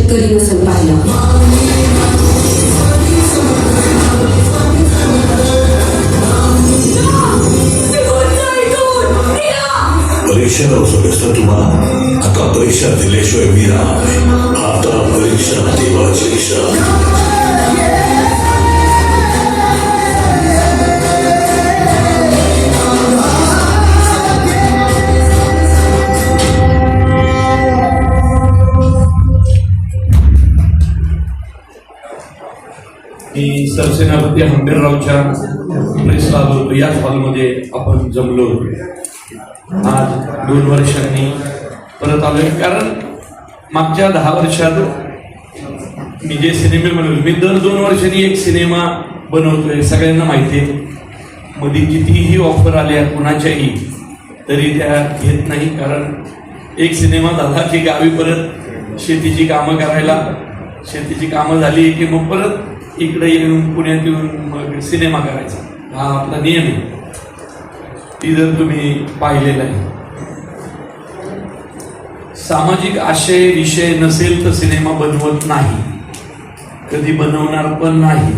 शेतकरी नसेल पाहिला. परीक्षा नव्हतं असतं तुम्हाला. आता परीक्षा दिल्याशिवाय मी राहणार. आता परीक्षा देवाची इच्छा. मी सरसेनापती हंबीररावच्या प्रेसला आलो होतो. याच हॉलमध्ये आपण जमलो होतो. आज 2 वर्षांनी परत आलोय. कारण मागच्या 10 वर्षात मी जे सिनेमे बनवले, मी दर 2 वर्षांनी एक सिनेमा बनवतोय. सगळ्यांना माहिती आहे. मध्ये कितीही ऑफर आल्या कुणाच्याही तरी त्या घेत नाही. कारण एक सिनेमा झाला की गावी परत शेतीची कामं करायला, शेतीची कामं झाली की मग परत इकडे येऊन पुण्यात येऊन मग सिनेमा करायचा. हा आपला नियम आहे. ती जर तुम्ही पाहिलेला आहे. सामाजिक आशय विषय नसेल तर सिनेमा बनवत नाही, कधी बनवणार पण नाही.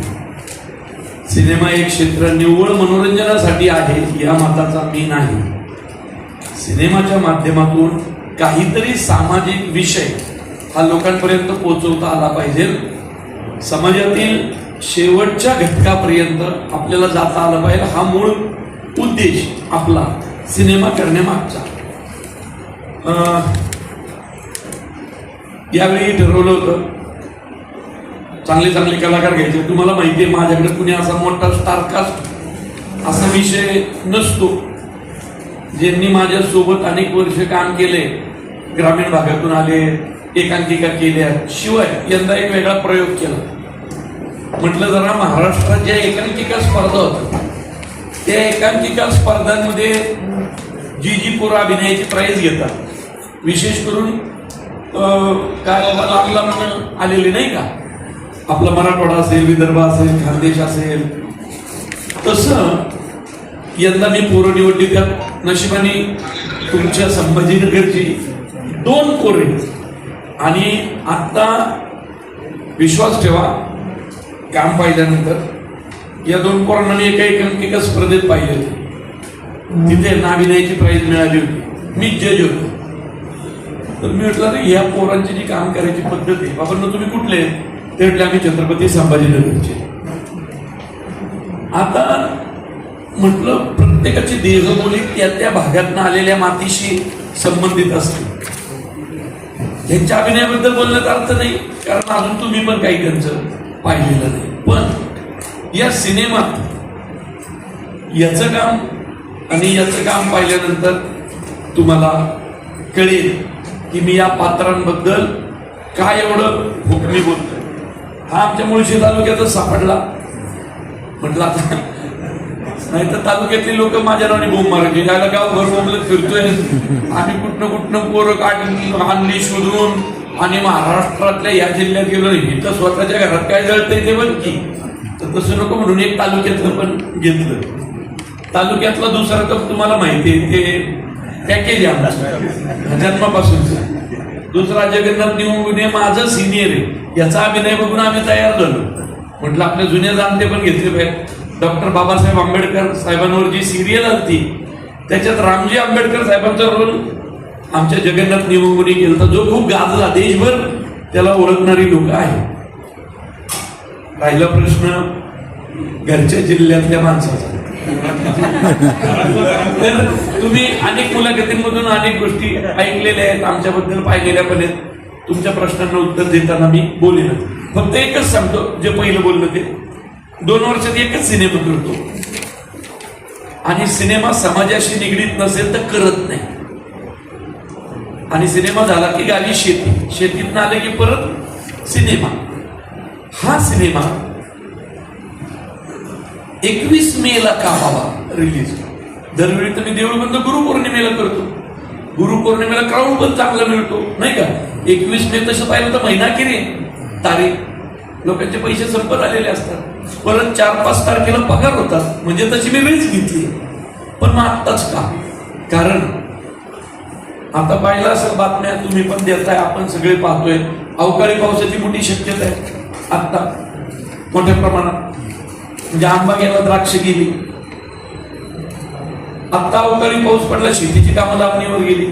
सिनेमा एक क्षेत्र निव्वळ मनोरंजनासाठी आहे या मताचा मी नाही. सिनेमाच्या माध्यमातून काहीतरी सामाजिक विषय हा लोकांपर्यंत पोहोचवता आला पाहिजे. समाजातील शेवटच्या घटकापर्यंत आपल्याला जाता आलं पाहिजे. हा मूळ उद्देश आपला सिनेमा करण्यामागचा. यावेळी ठरवलं होतं चांगले चांगले कलाकार घ्यायचे. तुम्हाला माहिती आहे माझ्याकडे कुणी असा मोठा स्टारकास्ट असा विषय नसतो. ज्यांनी माझ्यासोबत अनेक वर्ष काम केले, ग्रामीण भागातून आले, एकांकिका केल्या. शिवाय यंदा एक वेगळा प्रयोग केला. म्हटलं जरा महाराष्ट्रात ज्या एकांकिका स्पर्धा होत्या त्या एकांकिका स्पर्धांमध्ये जी पोरं अभिनयाची प्राईज घेतात, विशेष करून काय लागला म्हणून आलेले नाही का, आपला मराठवाडा असेल, विदर्भ असेल, खानदेश असेल, तसं यंदा मी पोरं निवडली. त्यात नशिबाने तुमच्या संभाजीनगरची 2 पोरे. आणि आता विश्वास ठेवा, काम पाहिल्यानंतर या 2 पोरांना मी एका एकांकिका स्पर्धेत पाहिले होते. तिथे नाविन्याची प्राईज मिळाली होती. मी जज होतो. तर मी म्हटलं रे या पोरांची जी काम करायची पद्धत आहे, बाबांना तुम्ही कुठले? ते म्हटले आम्ही छत्रपती संभाजीनगरचे. आता म्हटलं प्रत्येकाची देहबोली त्या त्या भागातून आलेल्या मातीशी संबंधित असते. त्यांच्या अभिनयाबद्दल बोलण्याचा अर्थ नाही, कारण अजून तुम्ही पण काही त्यांचं पाहिलेलं नाही. पण या सिनेमात याचं काम आणि याचं काम पाहिल्यानंतर तुम्हाला कळेल की मी या पात्रांबद्दल काय एवढं हुकमी बोलतोय. हा आमच्या मुळशी तालुक्यातच सापडला. म्हटलं आता नाही तर तालुक्यातली लोक माझ्या नावाने बोंब मारायचे, याला गावभर बोंबलत फिरतोय आम्ही, कुठनं पोरं काढून आणली शोधून आणि महाराष्ट्रातल्या या जिल्ह्यात गेलो. ही तर स्वतःच्या घरात काय जळतंय ते बघ की. तर तसं नको म्हणून एक तालुक्यातलं पण घेतलं. तालुक्यातला दुसरा कप तुम्हाला माहिती आहे, ते पॅकेज आहे आमचं जन्मापासूनचं. दुसरा जगन्नाथ निवंगुने माझं सिनियर आहे, याचा अभिनय बघून आम्ही तयार झालो. म्हटलं आपले जुने जाणते पण घेतले पाहिजे. डॉक्टर बाबासाहेब आंबेडकर साहेबांवर जी सिरियल आली त्याच्यात रामजी आंबेडकर साहेबांचा रोल आमच्या जगन्नाथ निवंगुने केला, जो खूप गाजला. देशभर त्याला ओळखणारी लोक आहेत. राहिला प्रश्न घरच्या जिल्ह्यातल्या माणसाचा. तर तुम्ही अनेक मुलाखतींमधून अनेक गोष्टी ऐकलेल्या आहेत, आमच्याबद्दल पाहिलेल्या पण आहेत. तुमच्या प्रश्नांना उत्तर देताना मी बोलेन. फक्त एकच सांगतो, जे पहिलं बोललं ते 2 वर्षात एकच सिनेमा करतो. आणि सिनेमा समाजाशी निगडीत नसेल तर करत नाही. आणि सिनेमा झाला की गावी शेती, शेतीतनं आले की परत सिनेमा. हा सिनेमा 21 मेला का व्हावा रिलीज. दरवेळी तर मी देऊळबंद गुरुपौर्णिमेला करतो. गुरुपौर्णिमेला क्राऊड पण चांगला मिळतो नाही का. 21 मे तसं पाहिलं तर महिना की रे तारीख, लोकांचे पैसे संपत आलेले असतात. परत 4-5 तारखेला पगार होतात, म्हणजे तशी मी वेळच घेतली. पण मग आत्ताच का? कारण आता पाहिलं असेल बातम्या, तुम्ही पण देताय, आपण सगळे पाहतोय, अवकाळी पावसाची मोठी शक्यता आहे आता मोठ्या प्रमाणात. म्हणजे आंबा गेला, द्राक्ष गेली. आता अवकाळी पाऊस पडला, शेतीची कामं लावणीवर गेली,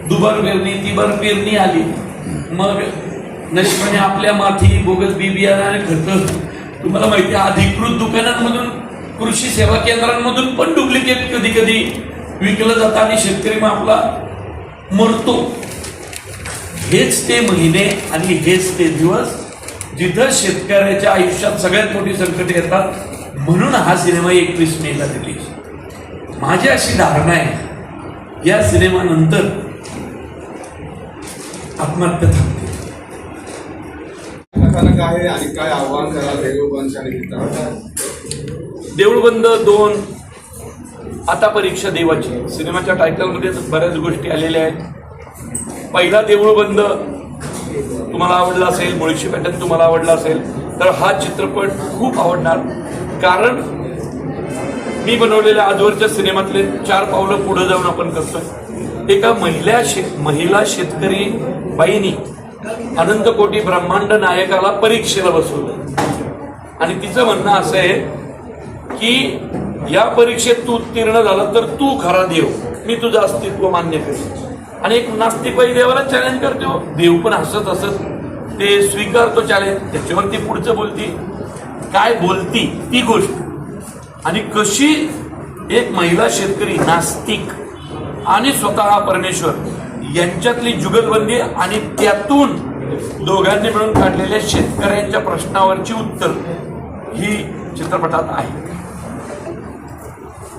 दुबार पेरणी तिबार पेरणी आली. मग नशिबाने आपल्या माथी बोगस बी बियाणं आणि खत, तुम्हाला माहिती आहे, अधिकृत दुकानांमधून, कृषी सेवा केंद्रांमधून पण डुप्लिकेट कधी कधी विकलं जातं आणि शेतकरी मग आपला मरतो. हेच ते महिने आणि हेच ते दिवस जिथं शेतकऱ्याच्या आयुष्यात सगळ्यात मोठी संकट येतात. म्हणून हा सिनेमा 21 मेला रिलीज. माझी अशी धारणा आहे, या सिनेमानंतर आत्महत्या थांबते. कथानक आहे आणि काय आव्हान करा देऊळबंद आणि देऊळबंद 2, आता परीक्षा देवाची. सिनेमाच्या टायटलमध्ये बऱ्याच गोष्टी आलेल्या आहेत. पहिला देऊळबंद तुम्हाला आवडला असेल, मुळशी पॅटर्न तुम्हाला आवडला असेल तर हा चित्रपट खूप आवडणार. कारण मी बनवलेल्या आजवरच्या सिनेमातले 4 पावलं पुढे जाऊन आपण करतोय. एका महिला शेतकरी बाईनी अनंत कोटी ब्रह्मांड नायकाला परीक्षेला बसवलं आणि तिचं म्हणणं असं आहे की या परीक्षेत तू उत्तीर्ण झाला तर तू खरा देव, मी तुझं अस्तित्व मान्य करतो. आणि एक नास्तिक बाई देवाला चॅलेंज करतो, देव पण हसत हसत ते स्वीकारतो चॅलेंज. त्याच्यावरती पुढचं बोलती, काय बोलती ती गोष्ट, आणि कशी एक महिला शेतकरी नास्तिक आणि स्वतः परमेश्वर यांच्यातली जुगलबंदी आणि त्यातून दोघांनी मिळून काढलेल्या शेतकऱ्यांच्या प्रश्नावरची उत्तर ही चित्रपटात आहे.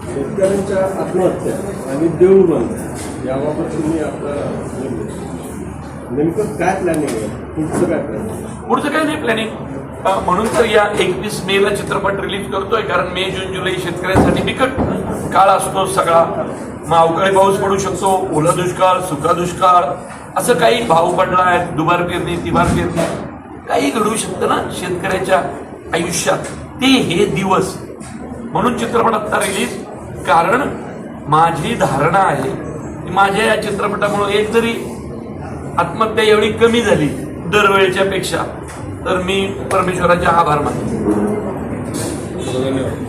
शेतकऱ्यांच्या आत्महत्या आणि देऊळबंद याबाबत तुम्ही आपलं नेमकं काय प्लॅनिंग आहे, पुढचं काय प्लॅनिंग? पुढचं काय नाही प्लॅनिंग. म्हणून तर या 21 मेला चित्रपट रिलीज करतोय. कारण मे जून जुलै शेतकऱ्यांसाठी बिकट काळ असतो सगळा. मग अवकाळी पाऊस पडू शकतो, ओला दुष्काळ, सुका दुष्काळ, असं काही भाव पडलाय, दुबार पेरणी तिबार पेरणी, काही घडू शकतं ना शेतकऱ्याच्या आयुष्यात. ते हे दिवस म्हणून चित्रपट आता रिलीज. कारण माझी धारणा आहे की माझ्या या चित्रपटामुळे एक जरी आत्महत्या एवढी कमी झाली दरवेळेच्या पेक्षा, तर मी परमेश्वराचे आभार मानतो. धन्यवाद.